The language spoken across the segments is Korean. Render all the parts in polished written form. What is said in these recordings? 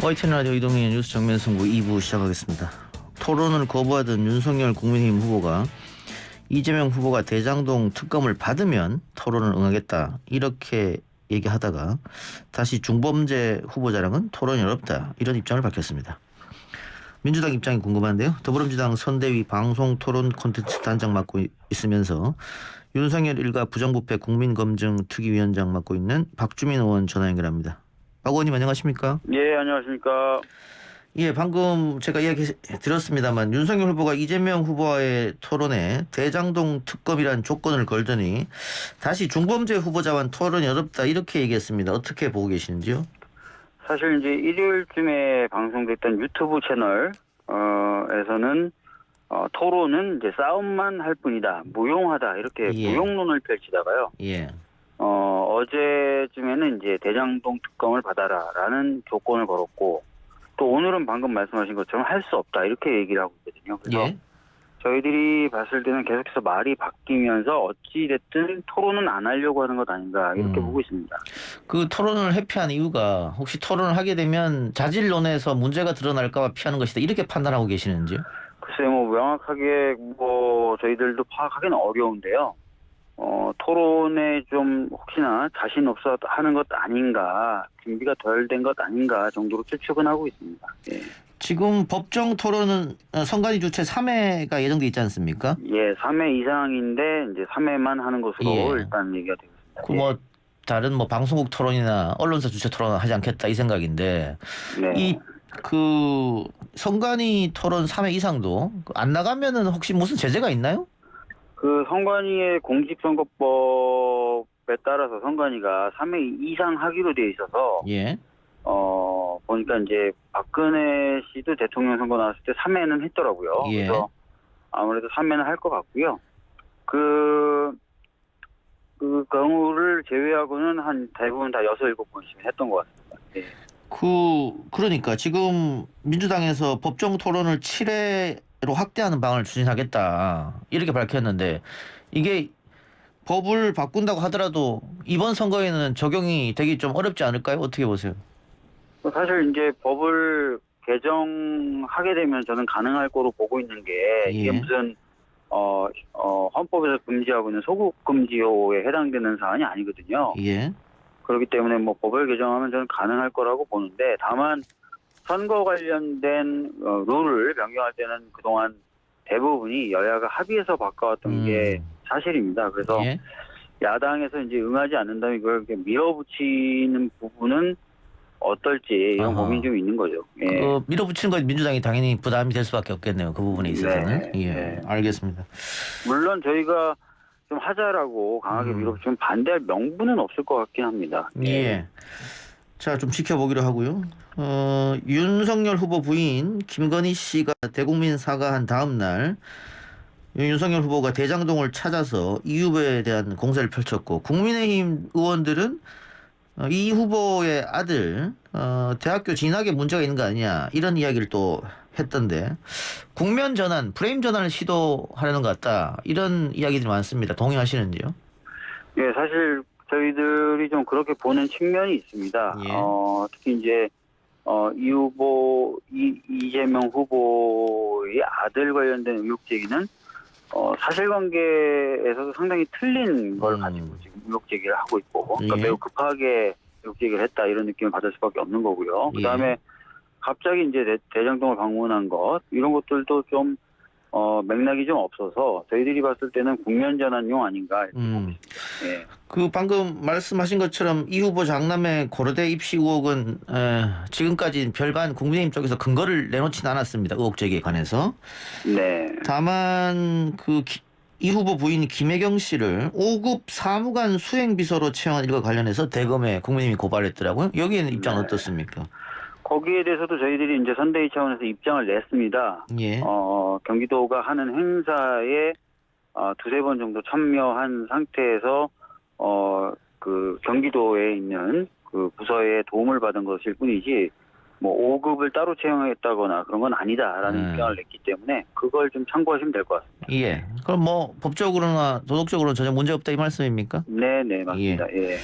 YTN 라디오 이동희 뉴스 정면승부 2부 시작하겠습니다. 토론을 거부하던 윤석열 국민의힘 후보가 이재명 후보가 대장동 특검을 받으면 토론을 응하겠다 이렇게 얘기하다가 다시 중범죄 후보자랑은 토론이 어렵다 이런 입장을 밝혔습니다. 민주당 입장이 궁금한데요. 더불어민주당 선대위 방송토론 콘텐츠 단장 맡고 있으면서 윤석열 일가 부정부패 국민검증특위위원장 맡고 있는 박주민 의원 전화 연결합니다. 박 의원님 안녕하십니까? 예, 안녕하십니까? 예, 방금 제가 이야기 드렸습니다만 윤석열 후보가 이재명 후보와의 토론에 대장동 특검이란 조건을 걸더니 다시 중범죄 후보자와는 토론이 어렵다 이렇게 얘기했습니다. 어떻게 보고 계시는지요? 사실 이제 일요일쯤에 방송됐던 유튜브 채널에서는 토론은 이제 싸움만 할 뿐이다, 무용하다 이렇게 예. 무용론을 펼치다가요. 예. 어제쯤에는 이제 대장동 특검을 받아라라는 조건을 걸었고 또 오늘은 방금 말씀하신 것처럼 할 수 없다 이렇게 얘기를 하고 있거든요. 그래서 예. 저희들이 봤을 때는 계속해서 말이 바뀌면서 어찌됐든 토론은 안 하려고 하는 것 아닌가 이렇게 보고 있습니다. 그 토론을 회피한 이유가 혹시 토론을 하게 되면 자질론에서 문제가 드러날까 봐 피하는 것이다 이렇게 판단하고 계시는지요? 글쎄요, 뭐 명확하게 저희들도 파악하기는 어려운데요. 토론에 좀 혹시나 자신 없어 하는 것 아닌가, 준비가 덜 된 것 아닌가 정도로 추측은 하고 있습니다. 예. 지금 법정 토론은 선관위 주최 3회가 예정돼 있지 않습니까? 예, 3회 이상인데 이제 3회만 하는 것으로 예. 일단 얘기가 되고 있습니다. 그 뭐 다른 뭐 방송국 토론이나 언론사 주최 토론은 하지 않겠다 이 생각인데 네. 이 그 선관위 토론 3회 이상도 안 나가면은 혹시 무슨 제재가 있나요? 그 선관위의 공직선거법에 따라서 선관위가 3회 이상 하기로 되어 있어서 예. 보니까 이제 박근혜 씨도 대통령 선거 나왔을 때 3회는 했더라고요. 예. 그래서 아무래도 3회는 할 것 같고요. 그 경우를 제외하고는 한 대부분 다 6, 7번씩 했던 것 같습니다. 예. 그러니까 지금 민주당에서 법정 토론을 7회로 확대하는 방안을 추진하겠다 이렇게 밝혔는데 이게 법을 바꾼다고 하더라도 이번 선거에는 적용이 되기 좀 어렵지 않을까요? 어떻게 보세요? 사실 이제 법을 개정하게 되면 저는 가능할 거로 보고 있는 게 이게 예. 무슨 헌법에서 금지하고 있는 소급 금지호에 해당되는 사안이 아니거든요. 예. 그렇기 때문에 뭐 법을 개정하면 저는 가능할 거라고 보는데 다만 선거 관련된 룰을 변경할 때는 그동안 대부분이 여야가 합의해서 바꿔왔던 게 사실입니다. 그래서 예. 야당에서 이제 응하지 않는다면 이걸 이렇게 밀어붙이는 부분은 어떨지 이런 아하. 고민이 좀 있는 거죠. 예. 그 밀어붙이는 건 민주당이 당연히 부담이 될 수밖에 없겠네요. 그 부분에 있어서는. 네, 예. 네. 알겠습니다. 물론 저희가 좀 하자라고 강하게 밀어붙이면 반대할 명분은 없을 것 같긴 합니다. 예. 자, 좀 지켜보기로 하고요. 윤석열 후보 부인 김건희 씨가 대국민 사과한 다음 날 윤석열 후보가 대장동을 찾아서 이 후보에 대한 공세를 펼쳤고 국민의힘 의원들은 이 후보의 아들 대학교 진학에 문제가 있는 거 아니냐 이런 이야기를 또 했던데 국면 전환, 프레임 전환을 시도하려는 것 같다 이런 이야기들이 많습니다. 동의하시는지요? 예, 사실 저희들이 좀 그렇게 보는 측면이 있습니다. 예. 특히 이제 이재명 후보의 아들 관련된 의혹 제기는 사실관계에서도 상당히 틀린 걸 가지고 지금 의혹 제기를 하고 있고, 그러니까 예. 매우 급하게 의혹 제기를 했다 이런 느낌을 받을 수밖에 없는 거고요. 예. 그다음에 갑자기 이제 대장동을 방문한 것 이런 것들도 좀 맥락이 좀 없어서 저희들이 봤을 때는 국면 전환용 아닌가 이렇게 보고 있습니다. 예. 그 방금 말씀하신 것처럼 이 후보 장남의 고려대 입시 의혹은 지금까지 별반 국민의힘 쪽에서 근거를 내놓지는 않았습니다. 의혹 제기에 관해서. 네. 다만 이 후보 부인 김혜경 씨를 5급 사무관 수행비서로 채용한 일과 관련해서 대검에 국민의힘이 고발했더라고요. 여기에는 입장은 네. 어떻습니까? 거기에 대해서도 저희들이 이제 선대위 차원에서 입장을 냈습니다. 예. 경기도가 하는 행사에 두세 번 정도 참여한 상태에서 그 경기도에 있는 그 부서에 도움을 받은 것일 뿐이지 뭐 5급을 따로 채용했다거나 그런 건 아니다라는 입장을 냈기 때문에 그걸 좀 참고하시면 될 것 같습니다. 예. 그럼 뭐 법적으로나 도덕적으로는 전혀 문제 없다 이 말씀입니까? 네, 맞습니다. 예.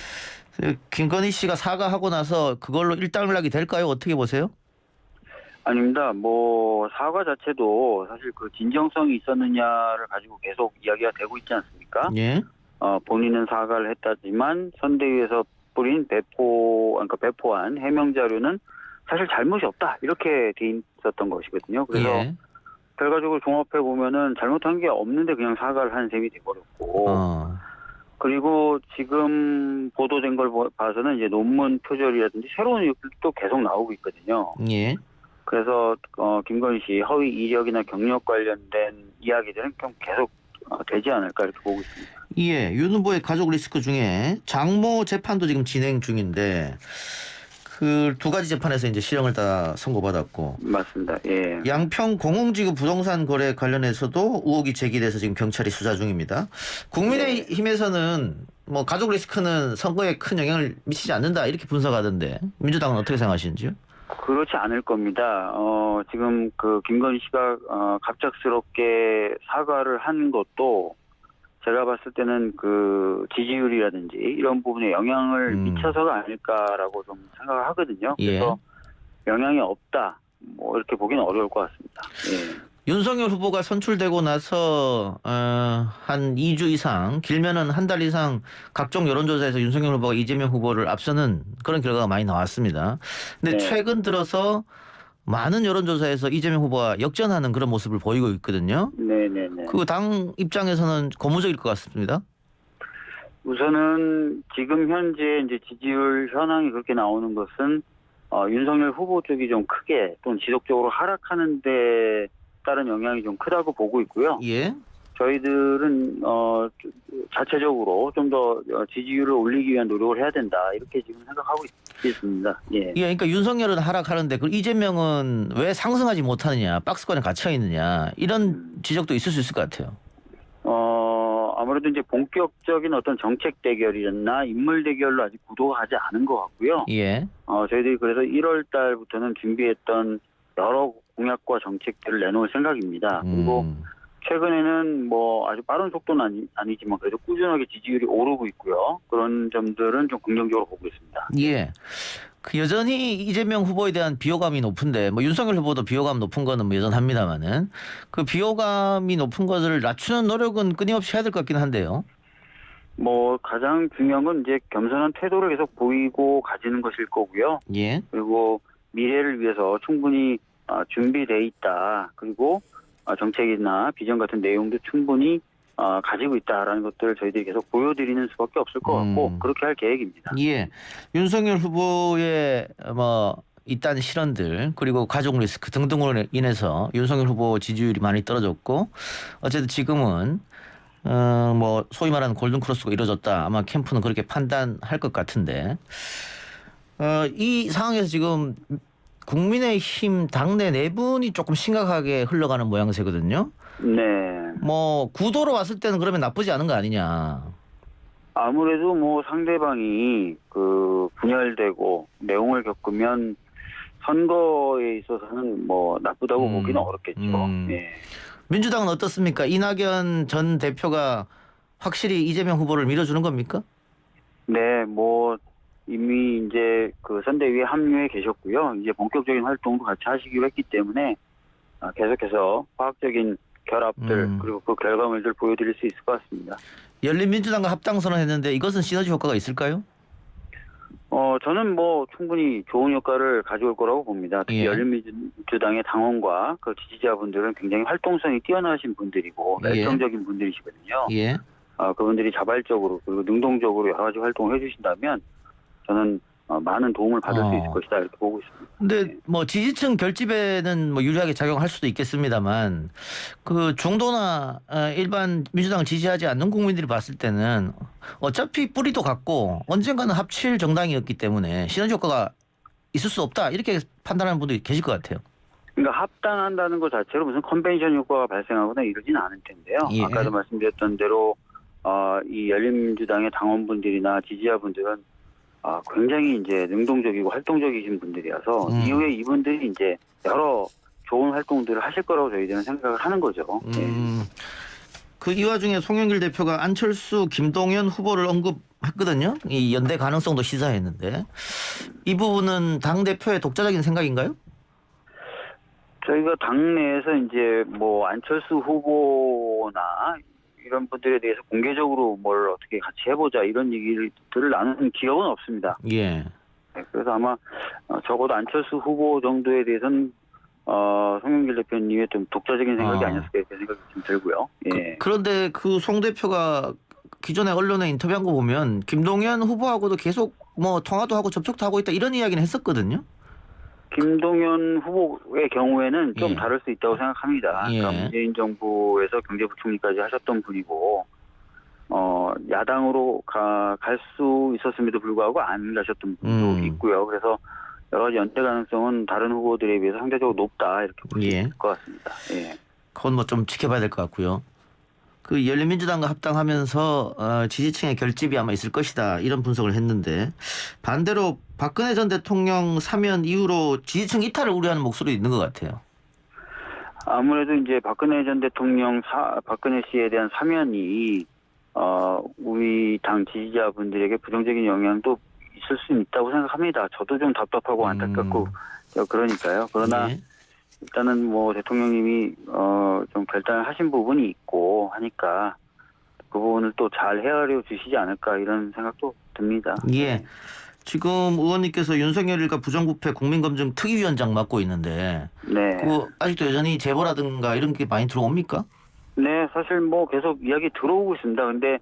김건희 씨가 사과하고 나서 그걸로 일단락이 될까요? 어떻게 보세요? 아닙니다. 뭐 사과 자체도 사실 그 진정성이 있었느냐를 가지고 계속 이야기가 되고 있지 않습니까? 예. 본인은 사과를 했다지만 선대위에서 뿌린 그러니까 배포한 해명 자료는 사실 잘못이 없다 이렇게 돼 있었던 것이거든요. 그래서 예. 결과적으로 종합해 보면은 잘못한 게 없는데 그냥 사과를 한 셈이 돼버렸고. 그리고 지금 보도된 걸 봐서는 이제 논문 표절이라든지 새로운 일도 계속 나오고 있거든요. 예. 그래서 김건희 씨 허위 이력이나 경력 관련된 이야기들은 좀 계속 되지 않을까 이렇게 보고 있습니다. 예. 윤 후보의 가족 리스크 중에 장모 재판도 지금 진행 중인데 그 두 가지 재판에서 이제 실형을 다 선고받았고. 맞습니다. 예. 양평 공공지구 부동산 거래 관련해서도 의혹이 제기돼서 지금 경찰이 수사 중입니다. 국민의힘에서는 뭐 가족 리스크는 선거에 큰 영향을 미치지 않는다 이렇게 분석하던데 민주당은 어떻게 생각하시는지요? 그렇지 않을 겁니다. 지금 그 김건희 씨가 갑작스럽게 사과를 한 것도 제가 봤을 때는 그 지지율이라든지 이런 부분에 영향을 미쳐서가 아닐까라고 좀 생각을 하거든요. 그래서 영향이 없다. 뭐 이렇게 보기는 어려울 것 같습니다. 예. 윤석열 후보가 선출되고 나서 한 2주 이상 길면은 한 달 이상 각종 여론조사에서 윤석열 후보가 이재명 후보를 앞서는 그런 결과가 많이 나왔습니다. 근데 최근 들어서 많은 여론조사에서 이재명 후보가 역전하는 그런 모습을 보이고 있거든요. 네네네. 그 당 입장에서는 고무적일 것 같습니다. 우선은 지금 현재 이제 지지율 현황이 그렇게 나오는 것은 윤석열 후보 쪽이 좀 크게 또는 지속적으로 하락하는 데 따른 영향이 좀 크다고 보고 있고요. 예. 저희들은 자체적으로 좀 더 지지율을 올리기 위한 노력을 해야 된다 이렇게 지금 생각하고 있습니다. 예. 예, 그러니까 윤석열은 하락하는데 그 이재명은 왜 상승하지 못하느냐, 박스권에 갇혀 있느냐 이런 지적도 있을 수 있을 것 같아요. 아무래도 이제 본격적인 어떤 정책 대결이나 인물 대결로 아직 구도가 가지 않은 것 같고요. 예. 저희들이 그래서 1월 달부터는 준비했던 여러 공약과 정책들을 내놓을 생각입니다. 그리고 최근에는 뭐 아주 빠른 속도는 아니지만 그래도 꾸준하게 지지율이 오르고 있고요. 그런 점들은 좀 긍정적으로 보고 있습니다. 예. 그 여전히 이재명 후보에 대한 비호감이 높은데 뭐 윤석열 후보도 비호감 높은 거는 뭐 여전합니다만은 그 비호감이 높은 것을 낮추는 노력은 끊임없이 해야 될 것 같긴 한데요. 뭐 가장 중요한 건 이제 겸손한 태도를 계속 보이고 가지는 것일 거고요. 예. 그리고 미래를 위해서 충분히 준비돼 있다. 그리고 정책이나 비전 같은 내용도 충분히 가지고 있다라는 것들을 저희들이 계속 보여드리는 수밖에 없을 것 같고 그렇게 할 계획입니다. 예. 윤석열 후보의 뭐 이딴 실언들 그리고 가족 리스크 등등으로 인해서 윤석열 후보 지지율이 많이 떨어졌고 어쨌든 지금은 뭐 소위 말하는 골든 크로스가 이루어졌다. 아마 캠프는 그렇게 판단할 것 같은데 이 상황에서 지금 국민의힘 당내 내분이 조금 심각하게 흘러가는 모양새거든요. 네. 뭐 구도로 왔을 때는 그러면 나쁘지 않은 거 아니냐. 아무래도 뭐 상대방이 그 분열되고 내용을 겪으면 선거에 있어서는 뭐 나쁘다고 보기는 어렵겠죠. 네. 민주당은 어떻습니까? 이낙연 전 대표가 확실히 이재명 후보를 밀어주는 겁니까? 네, 뭐 이미 이제 그 선대위에 합류해 계셨고요. 이제 본격적인 활동도 같이 하시기로 했기 때문에 계속해서 과학적인 결합들 그리고 그 결과물들 보여드릴 수 있을 것 같습니다. 열린민주당과 합당 선언했는데 이것은 시너지 효과가 있을까요? 저는 뭐 충분히 좋은 효과를 가져올 거라고 봅니다. 특히 열린민주당의 당원과 그 지지자분들은 굉장히 활동성이 뛰어나신 분들이고 열정적인 분들이시거든요. 예. 그분들이 자발적으로 그리고 능동적으로 여러 가지 활동을 해주신다면 저는 많은 도움을 받을 수 있을 것이다 이렇게 보고 있습니다. 근데 뭐 지지층 결집에는 뭐 유리하게 작용할 수도 있겠습니다만 그 중도나 일반 민주당을 지지하지 않는 국민들이 봤을 때는 어차피 뿌리도 같고 언젠가는 합칠 정당이었기 때문에 시너지 효과가 있을 수 없다 이렇게 판단하는 분들이 계실 것 같아요. 그러니까 합당한다는 것 자체로 무슨 컨벤션 효과가 발생하거나 이러지는 않을 텐데요. 예. 아까도 말씀드렸던 대로 이 열린민주당의 당원분들이나 지지자분들은 굉장히 이제 능동적이고 활동적이신 분들이어서 이후에 이분들이 이제 여러 좋은 활동들을 하실 거라고 저희들은 생각을 하는 거죠. 그 이 와중에 송영길 대표가 안철수, 김동연 후보를 언급했거든요. 이 연대 가능성도 시사했는데 이 부분은 당 대표의 독자적인 생각인가요? 저희가 당내에서 이제 뭐 안철수 후보나 이런 분들에 대해서 공개적으로 뭘 어떻게 같이 해보자 이런 얘기들을 나눈 기억은 없습니다. 예. 네, 그래서 아마 적어도 안철수 후보 정도에 대해서는 송영길 대표님의 좀 독자적인 생각이 아니었을까 이렇게 생각이 좀 들고요. 예. 그런데 그 송 대표가 기존에 언론에 인터뷰한 거 보면 김동연 후보하고도 계속 뭐 통화도 하고 접촉도 하고 있다 이런 이야기는 했었거든요. 김동연 후보의 경우에는 좀 예. 다를 수 있다고 생각합니다. 예. 그러니까 문재인 정부에서 경제부총리까지 하셨던 분이고, 야당으로 갈 수 있었음에도 불구하고 안 가셨던 분도 있고요. 그래서 여러 가지 연대 가능성은 다른 후보들에 비해서 상대적으로 높다 이렇게 볼 수 있을 것 같습니다. 예. 그건 뭐 좀 지켜봐야 될 것 같고요. 그 열린민주당과 합당하면서 지지층의 결집이 아마 있을 것이다 이런 분석을 했는데 반대로 박근혜 전 대통령 사면 이후로 지지층 이탈을 우려하는 목소리 있는 것 같아요. 아무래도 이제 박근혜 전 대통령 박근혜 씨에 대한 사면이 우리 당 지지자분들에게 부정적인 영향도 있을 수 있다고 생각합니다. 저도 좀 답답하고 안타깝고 그러니까요. 그러나 예. 일단은 뭐 대통령님이 좀 결단을 하신 부분이 있고 하니까 그 부분을 또 잘 헤아려 주시지 않을까 이런 생각도 듭니다. 예. 지금 의원님께서 윤석열 일가 부정부패 국민검증 특위위원장 맡고 있는데 네. 그 아직도 여전히 제보라든가 이런 게 많이 들어옵니까? 네, 사실 뭐 계속 이야기 들어오고 있습니다. 근데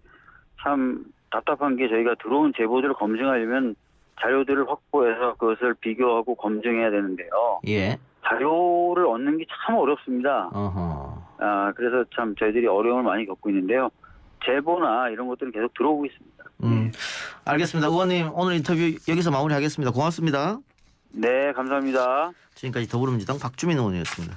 참 답답한 게 저희가 들어온 제보들을 검증하려면 자료들을 확보해서 그것을 비교하고 검증해야 되는데요. 예. 자료를 얻는 게 참 어렵습니다. 어허. 그래서 참 저희들이 어려움을 많이 겪고 있는데요. 제보나 이런 것들은 계속 들어오고 있습니다. 알겠습니다. 의원님 오늘 인터뷰 여기서 마무리하겠습니다. 고맙습니다. 네, 감사합니다. 지금까지 더불어민주당 박주민 의원이었습니다.